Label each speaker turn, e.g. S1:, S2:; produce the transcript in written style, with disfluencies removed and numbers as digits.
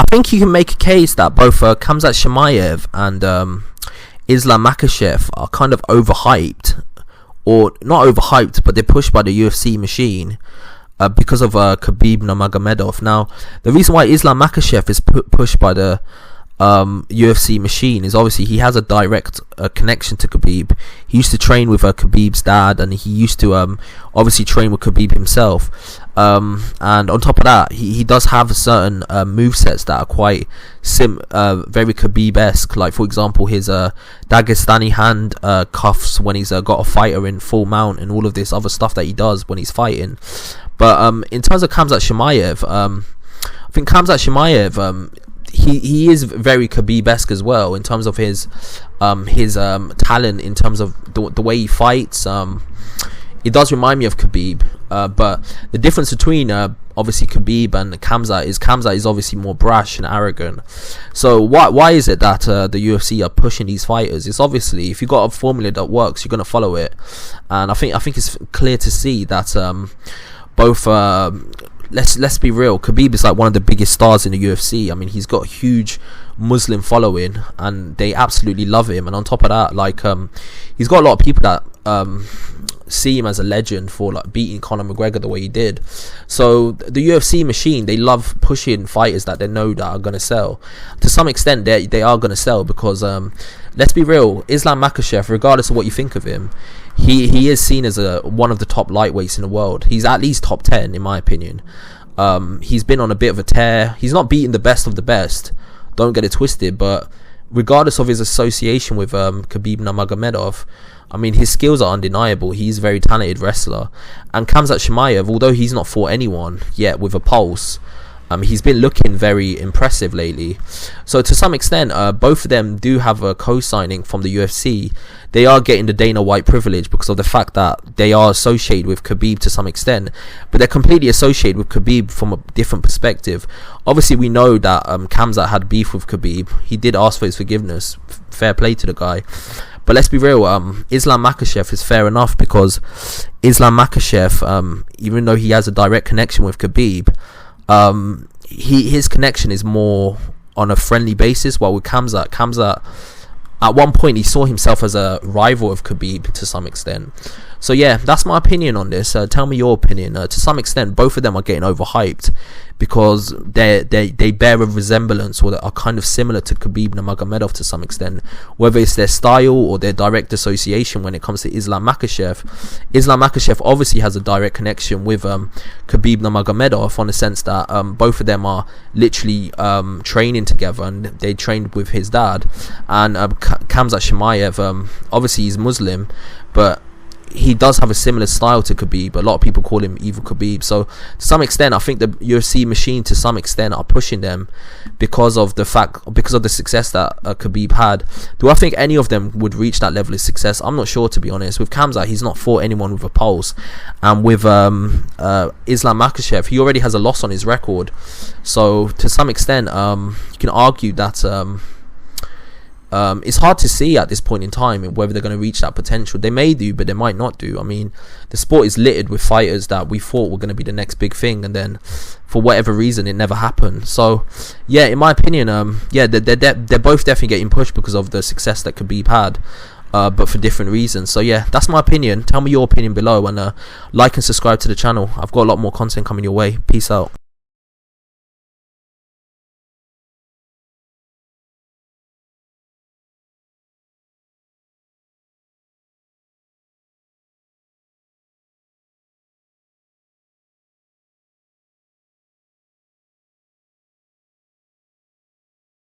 S1: think you can make a case that both Khamzat Chimaev and Islam Makhachev are kind of overhyped, or not overhyped, but they're pushed by the UFC machine because of Khabib Nurmagomedov. Now, the reason why Islam Makhachev is pushed by the UFC machine is obviously he has a direct connection to Khabib. He used to train with Khabib's dad, and he used to obviously train with Khabib himself. And on top of that, he does have certain movesets that are quite very Khabib-esque. Like, for example, his Dagestani hand cuffs when he's got a fighter in full mount, and all of this other stuff that he does when he's fighting. But in terms of Khamzat Chimaev, I think Khamzat Chimaev, he is very Khabib-esque as well in terms of his talent, in terms of the way he fights. It does remind me of Khabib, but the difference between obviously Khabib and Khamzat is obviously more brash and arrogant. So why is it that the UFC are pushing these fighters? It's obviously, if you've got a formula that works, you're going to follow it. And I think it's clear to see that both let's be real, Khabib is like one of the biggest stars in the UFC. I mean, he's got a huge Muslim following, and they absolutely love him. And on top of that, like he's got a lot of people that see him as a legend for like beating Conor McGregor the way he did. So the UFC machine, they love pushing fighters that they know that are going to sell. To some extent, they are going to sell because let's be real, Islam Makhachev, regardless of what you think of him, he is seen as one of the top lightweights in the world. He's at least top 10 in my opinion. He's been on a bit of a tear. He's not beating the best of the best, don't get it twisted, but regardless of his association with Khabib Nurmagomedov, I mean, his skills are undeniable. He's a very talented wrestler. And Khamzat Chimaev, although he's not fought anyone yet with a pulse, he's been looking very impressive lately. So to some extent, both of them do have a co-signing from the UFC. They are getting the Dana White privilege because of the fact that they are associated with Khabib to some extent, but they're completely associated with Khabib from a different perspective. Obviously, we know that Khamzat had beef with Khabib. He did ask for his forgiveness. Fair play to the guy. But let's be real, Islam Makhachev is fair enough, because Islam Makhachev, even though he has a direct connection with Khabib, his connection is more on a friendly basis, while with Khamzat, at one point he saw himself as a rival of Khabib to some extent. So yeah, that's my opinion on this. Tell me your opinion. To some extent, both of them are getting overhyped because they bear a resemblance, or they are kind of similar to Khabib Nurmagomedov to some extent, whether it's their style or their direct association. When it comes to Islam Makhachev obviously has a direct connection with Khabib Nurmagomedov, on the sense that both of them are literally training together, and they trained with his dad. And Khamzat Chimaev, obviously he's Muslim, but he does have a similar style to Khabib. A lot of people call him Evil Khabib. So to some extent, I think the UFC machine to some extent are pushing them because of the success that Khabib had. Do I think any of them would reach that level of success? I'm not sure, to be honest. With Khamzat, he's not fought anyone with a pulse, and with Islam Makhachev, he already has a loss on his record. So to some extent, you can argue that it's hard to see at this point in time whether they're going to reach that potential. They may do, but they might not do. I mean, the sport is littered with fighters that we thought were going to be the next big thing, and then for whatever reason it never happened. So yeah, in my opinion, they're both definitely getting pushed because of the success that Khabib had, but for different reasons. So yeah, that's my opinion. Tell me your opinion below, and like and subscribe to the channel. I've got a lot more content coming your way. Peace out.